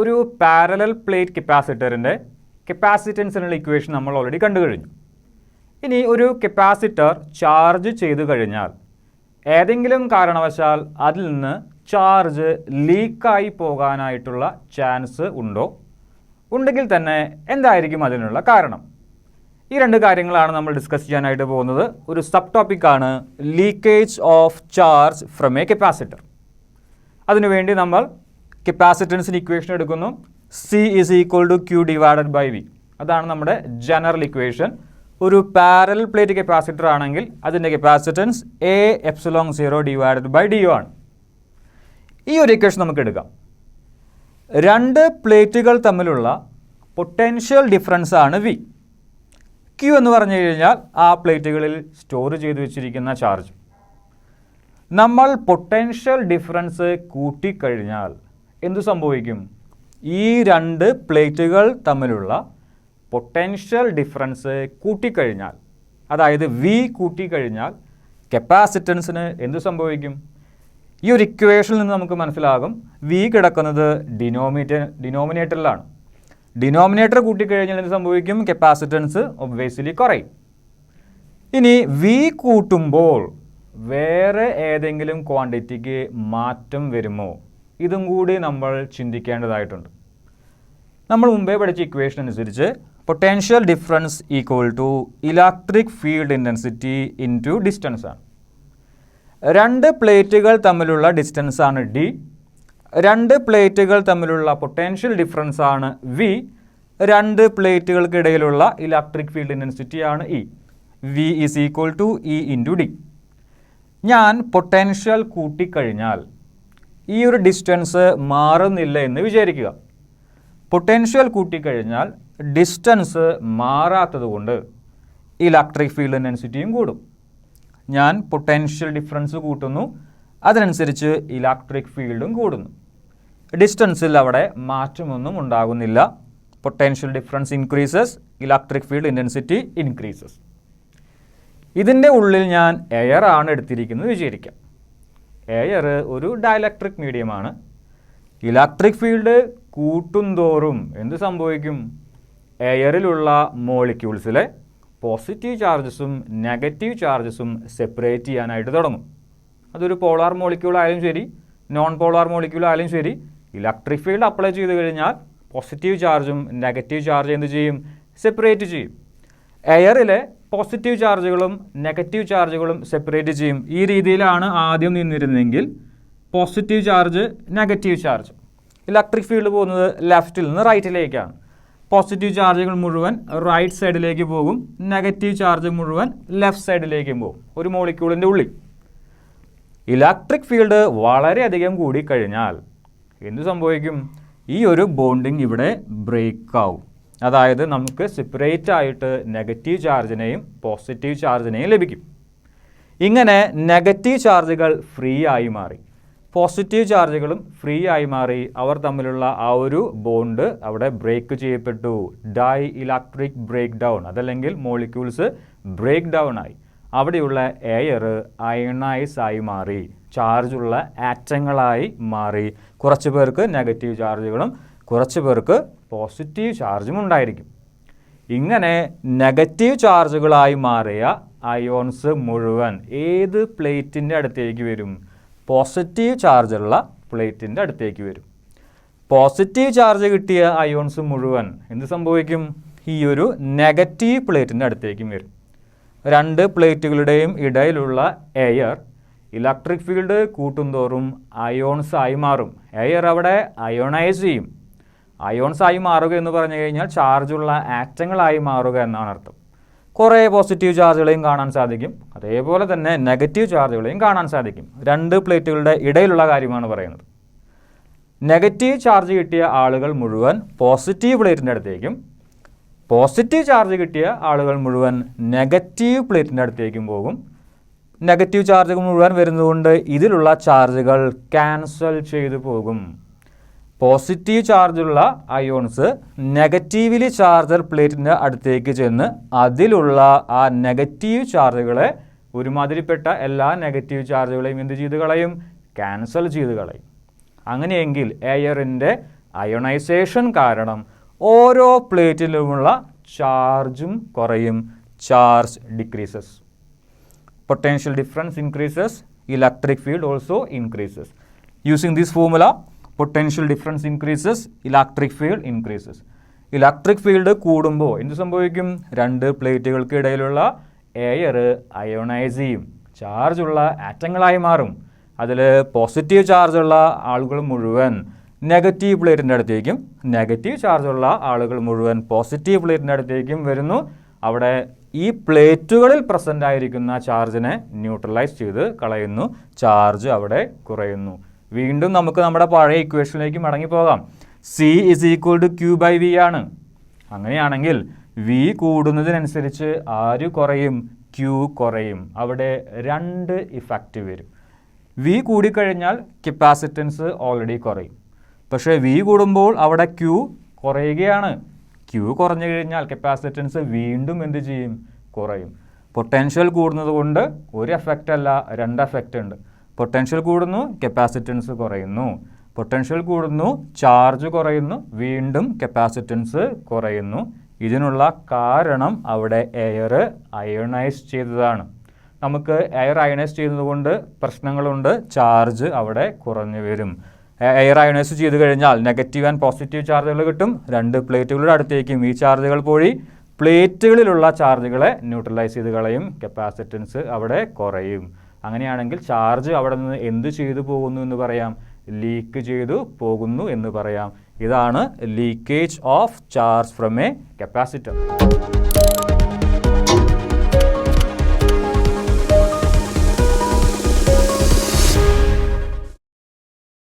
ഒരു parallel plate കപ്പാസിറ്ററിൻ്റെ കപ്പാസിറ്റൻസിനുള്ള equation നമ്മൾ already കണ്ടു കഴിഞ്ഞു. ഇനി ഒരു കപ്പാസിറ്റർ ചാർജ് ചെയ്തു കഴിഞ്ഞാൽ ഏതെങ്കിലും കാരണവശാൽ അതിൽ നിന്ന് ചാർജ് ലീക്കായി പോകാനായിട്ടുള്ള ചാൻസ് ഉണ്ടോ? ഉണ്ടെങ്കിൽ തന്നെ എന്തായിരിക്കും അതിനുള്ള കാരണം? ഈ രണ്ട് കാര്യങ്ങളാണ് നമ്മൾ ഡിസ്കസ് ചെയ്യാനായിട്ട് പോകുന്നത്. ഒരു സബ് ടോപ്പിക്കാണ് leakage of charge from A capacitor. അതിനുവേണ്ടി നമ്മൾ കപ്പാസിറ്റൻസിന് ഇക്വേഷൻ എടുക്കുന്നു. C = Q / V. അതാണ് നമ്മുടെ ജനറൽ ഇക്വേഷൻ. ഒരു പാരലൽ പ്ലേറ്റ് കപ്പാസിറ്റർ ആണെങ്കിൽ അതിൻ്റെ കപ്പാസിറ്റൻസ് A∈0 / du ആണ്. ഈ ഒരു ഇക്വേഷൻ നമുക്ക് എടുക്കാം. രണ്ട് പ്ലേറ്റുകൾ തമ്മിലുള്ള പൊട്ടൻഷ്യൽ ഡിഫറൻസ് ആണ് V. Q എന്ന് പറഞ്ഞു കഴിഞ്ഞാൽ ആ പ്ലേറ്റുകളിൽ സ്റ്റോർ ചെയ്തു വെച്ചിരിക്കുന്ന ചാർജ്. നമ്മൾ പൊട്ടൻഷ്യൽ ഡിഫറൻസ് കൂട്ടിക്കഴിഞ്ഞാൽ എന്തു സംഭവിക്കും? ഈ രണ്ട് പ്ലേറ്റുകൾ തമ്മിലുള്ള പൊട്ടൻഷ്യൽ ഡിഫറൻസ് കൂട്ടിക്കഴിഞ്ഞാൽ, അതായത് V കൂട്ടിക്കഴിഞ്ഞാൽ കപ്പാസിറ്റൻസിന് എന്തു സംഭവിക്കും? ഈ ഒരു ഇക്വേഷനിൽ നിന്ന് നമുക്ക് മനസ്സിലാകും V കിടക്കുന്നത് ഡിനോമിനേറ്ററിലാണ്. ഡിനോമിനേറ്റർ കൂട്ടിക്കഴിഞ്ഞാൽ എന്ത് സംഭവിക്കും? കപ്പാസിറ്റൻസ് ഒബ്വിയസ്ലി കുറയും. ഇനി V കൂട്ടുമ്പോൾ വേറെ ഏതെങ്കിലും ക്വാണ്ടിറ്റിക്ക് മാറ്റം വരുമോ? ഇതും കൂടി നമ്മൾ ചിന്തിക്കേണ്ടതായിട്ടുണ്ട്. നമ്മൾ മുമ്പേ പഠിച്ച ഇക്വേഷൻ അനുസരിച്ച് potential difference = electric field intensity into distance ആണ്. രണ്ട് പ്ലേറ്റുകൾ തമ്മിലുള്ള ഡിസ്റ്റൻസ് ആണ് D. രണ്ട് പ്ലേറ്റുകൾ തമ്മിലുള്ള പൊട്ടൻഷ്യൽ ഡിഫറൻസ് ആണ് V. രണ്ട് പ്ലേറ്റുകൾക്കിടയിലുള്ള ഇലക്ട്രിക് ഫീൽഡ് ഇൻറ്റൻസിറ്റി ആണ് E. V = E × D. ഞാൻ പൊട്ടൻഷ്യൽ കൂട്ടിക്കഴിഞ്ഞാൽ ഈ ഒരു ഡിസ്റ്റൻസ് മാറുന്നില്ല എന്ന് വിചാരിക്കുക. പൊട്ടൻഷ്യൽ കൂട്ടിക്കഴിഞ്ഞാൽ ഡിസ്റ്റൻസ് മാറാത്തത് കൊണ്ട് ഇലക്ട്രിക് ഫീൽഡ് ഇൻറ്റൻസിറ്റിയും കൂടും. ഞാൻ പൊട്ടൻഷ്യൽ ഡിഫറൻസ് കൂട്ടുന്നു, അതിനനുസരിച്ച് ഇലക്ട്രിക് ഫീൽഡും കൂടുന്നു. ഡിസ്റ്റൻസിൽ അവിടെ മാറ്റമൊന്നും ഉണ്ടാകുന്നില്ല. Potential difference increases, electric field intensity increases. ഇതിൻ്റെ ഉള്ളിൽ ഞാൻ എയർ ആണ് എടുത്തിരിക്കുന്നത് വിചാരിക്കാം. എയർ ഒരു ഡയലക്ട്രിക് മീഡിയമാണ്. ഇലക്ട്രിക് ഫീൽഡ് കൂട്ടുന്തോറും എന്ത് സംഭവിക്കും? എയറിലുള്ള മോളിക്യൂൾസിലെ പോസിറ്റീവ് ചാർജസും നെഗറ്റീവ് ചാർജസും സെപ്പറേറ്റ് ചെയ്യാനായിട്ട് തുടങ്ങും. അതൊരു പോളാർ മോളിക്യൂൾ ആയാലും ശരി, നോൺ പോളാർ മോളിക്യൂൾ ആയാലും ശരി, ഇലക്ട്രിക് ഫീൽഡ് അപ്ലൈ ചെയ്ത് കഴിഞ്ഞാൽ പോസിറ്റീവ് ചാർജും നെഗറ്റീവ് ചാർജ് എന്ത് ചെയ്യും? സെപ്പറേറ്റ് ചെയ്യും. എയറിലെ പോസിറ്റീവ് ചാർജുകളും നെഗറ്റീവ് ചാർജുകളും സെപ്പറേറ്റ് ചെയ്യും. ഈ രീതിയിലാണ് ആദ്യം നിന്നിരുന്നെങ്കിൽ positive charge, negative charge. Electric field പോകുന്നത് ലെഫ്റ്റിൽ നിന്ന് റൈറ്റിലേക്കാണ്. പോസിറ്റീവ് ചാർജുകൾ മുഴുവൻ റൈറ്റ് സൈഡിലേക്ക് പോകും, നെഗറ്റീവ് ചാർജ് മുഴുവൻ ലെഫ്റ്റ് സൈഡിലേക്കും പോകും ഒരു മോളിക്യൂളിൻ്റെ ഉള്ളിൽ. ഇലക്ട്രിക് ഫീൽഡ് വളരെയധികം കൂടിക്കഴിഞ്ഞാൽ എന്ത് സംഭവിക്കും? ഈ ഒരു ബോണ്ടിങ് ഇവിടെ ബ്രേക്ക് ആവും. അതായത് നമുക്ക് സെപ്പറേറ്റ് ആയിട്ട് നെഗറ്റീവ് ചാർജിനെയും പോസിറ്റീവ് ചാർജിനെയും ലഭിക്കും. ഇങ്ങനെ നെഗറ്റീവ് ചാർജുകൾ ഫ്രീ ആയി മാറി, പോസിറ്റീവ് ചാർജുകളും ഫ്രീ ആയി മാറി. അവർ തമ്മിലുള്ള ആ ഒരു ബോണ്ട് അവിടെ ബ്രേക്ക് ചെയ്യപ്പെട്ടു. ഡൈ ഇലക്ട്രിക് ബ്രേക്ക് ഡൗൺ, അതല്ലെങ്കിൽ മോളിക്യൂൾസ് ബ്രേക്ക് ഡൗൺ ആയി. അവിടെയുള്ള എയർ അയണൈസ് ആയി മാറി, ചാർജുള്ള ആറ്റങ്ങളായി മാറി. കുറച്ച് പേർക്ക് നെഗറ്റീവ് ചാർജുകളും കുറച്ച് പേർക്ക് പോസിറ്റീവ് ചാർജും ഉണ്ടായിരിക്കും. ഇങ്ങനെ നെഗറ്റീവ് ചാർജുകളായി മാറിയ അയോൺസ് മുഴുവൻ ഏത് പ്ലേറ്റിൻ്റെ അടുത്തേക്ക് വരും? പോസിറ്റീവ് ചാർജുള്ള പ്ലേറ്റിൻ്റെ അടുത്തേക്ക് വരും. പോസിറ്റീവ് ചാർജ് കിട്ടിയ അയോൺസ് മുഴുവൻ എന്ത് സംഭവിക്കും? ഈ ഒരു നെഗറ്റീവ് പ്ലേറ്റിൻ്റെ അടുത്തേക്കും വരും. രണ്ട് പ്ലേറ്റുകളുടെയും ഇടയിലുള്ള എയർ ഇലക്ട്രിക് ഫീൽഡ് കൂട്ടുന്തോറും അയോൺസ് ആയി മാറും. എയർ അവിടെ അയോണൈസ് ചെയ്യും. അയോൺസ് ആയി മാറുക എന്ന് പറഞ്ഞു കഴിഞ്ഞാൽ ചാർജുള്ള ആറ്റങ്ങളായി മാറുക എന്നാണ് അർത്ഥം. കുറേ പോസിറ്റീവ് ചാർജുകളെയും കാണാൻ സാധിക്കും, അതേപോലെ തന്നെ നെഗറ്റീവ് ചാർജുകളെയും കാണാൻ സാധിക്കും. രണ്ട് പ്ലേറ്റുകളുടെ ഇടയിലുള്ള കാര്യമാണ് പറയുന്നത്. നെഗറ്റീവ് ചാർജ് കിട്ടിയ ആളുകൾ മുഴുവൻ പോസിറ്റീവ് പ്ലേറ്റിൻ്റെ അടുത്തേക്കും, പോസിറ്റീവ് ചാർജ് കിട്ടിയ ആളുകൾ മുഴുവൻ നെഗറ്റീവ് പ്ലേറ്റിൻ്റെ അടുത്തേക്കും പോകും. നെഗറ്റീവ് ചാർജുകൾ മുഴുവൻ വരുന്നതുകൊണ്ട് ഇതിലുള്ള ചാർജുകൾ ക്യാൻസൽ ചെയ്തു പോകും. പോസിറ്റീവ് ചാർജുള്ള അയോൺസ് നെഗറ്റീവ്ലി ചാർജർ പ്ലേറ്റിൻ്റെ അടുത്തേക്ക് ചെന്ന് അതിലുള്ള ആ നെഗറ്റീവ് ചാർജുകളെ, ഒരുമാതിരിപ്പെട്ട എല്ലാ നെഗറ്റീവ് ചാർജുകളെയും എന്ത് ചെയ്ത് കളയും? ക്യാൻസൽ ചെയ്ത് കളയും. അങ്ങനെയെങ്കിൽ എയറിൻ്റെ അയോണൈസേഷൻ കാരണം ഓരോ പ്ലേറ്റിലുമുള്ള ചാർജും കുറയും, charge decreases. Potential difference increases, electric field also increases. Using this formula, potential difference increases, electric field increases. Electric field കൂടുമ്പോൾ എന്ത് സംഭവിക്കും? രണ്ട് പ്ലേറ്റുകൾക്ക് ഇടയിലുള്ള എയർ അയോണൈസ് ചെയ്യും, ചാർജുള്ള ആറ്റങ്ങളായി മാറും. അതിൽ പോസിറ്റീവ് ചാർജുള്ള ആളുകൾ മുഴുവൻ നെഗറ്റീവ് പ്ലേറ്റിൻ്റെ അടുത്തേക്കും, നെഗറ്റീവ് ചാർജുള്ള ആളുകൾ മുഴുവൻ പോസിറ്റീവ് പ്ലേറ്റിൻ്റെ അടുത്തേക്കും വരുന്നു. അവിടെ ഈ പ്ലേറ്റുകളിൽ പ്രസൻ്റ് ആയിരിക്കുന്ന ചാർജിനെ ന്യൂട്രലൈസ് ചെയ്ത് കളയുന്നു, ചാർജ് അവിടെ കുറയുന്നു. വീണ്ടും നമുക്ക് നമ്മുടെ പഴയ ഇക്വേഷനിലേക്ക് മടങ്ങിപ്പോകാം. C is equal to Q by V ആണ്. അങ്ങനെയാണെങ്കിൽ V കൂടുന്നതിനനുസരിച്ച് ആര് കുറയും? Q കുറയും. അവിടെ രണ്ട് ഇഫക്റ്റ് വരും. V കൂടിക്കഴിഞ്ഞാൽ കപ്പാസിറ്റൻസ് ഓൾറെഡി കുറയും. പക്ഷേ V കൂടുമ്പോൾ അവിടെ Q കുറയുകയാണ്. Q കുറഞ്ഞു കഴിഞ്ഞാൽ കപ്പാസിറ്റൻസ് വീണ്ടും എന്ത് ചെയ്യും? കുറയും. പൊട്ടൻഷ്യൽ കൂടുന്നത് കൊണ്ട് ഒരു എഫക്റ്റ് അല്ല, രണ്ട് എഫക്റ്റ് ഉണ്ട്. പൊട്ടൻഷ്യൽ കൂടുന്നു, കപ്പാസിറ്റൻസ് കുറയുന്നു. പൊട്ടൻഷ്യൽ കൂടുന്നു, ചാർജ് കുറയുന്നു, വീണ്ടും കപ്പാസിറ്റൻസ് കുറയുന്നു. ഇതിനുള്ള കാരണം അവിടെ എയർ അയോണൈസ് ചെയ്തതാണ്. നമുക്ക് എയർ അയോണൈസ് ചെയ്യുന്നതുകൊണ്ട് പ്രശ്നങ്ങളുണ്ട്, ചാർജ് അവിടെ കുറഞ്ഞു വരും. എയർ അയോണൈസ് ചെയ്ത് കഴിഞ്ഞാൽ നെഗറ്റീവ് ആൻഡ് പോസിറ്റീവ് ചാർജുകൾ കിട്ടും. രണ്ട് പ്ലേറ്റുകളുടെ അടുത്തേക്കും ഈ ചാർജുകൾ പോയി പ്ലേറ്റുകളിലുള്ള ചാർജുകളെ ന്യൂട്രലൈസ് ചെയ്ത് കളയും, കപ്പാസിറ്റൻസ് അവിടെ കുറയും. അങ്ങനെയാണെങ്കിൽ ചാർജ് അവിടെ നിന്ന് എന്ത് ചെയ്തു പോകുന്നു എന്ന് പറയാം? ലീക്ക് ചെയ്തു പോകുന്നു എന്ന് പറയാം. ഇതാണ് leakage of charge from A capacitor.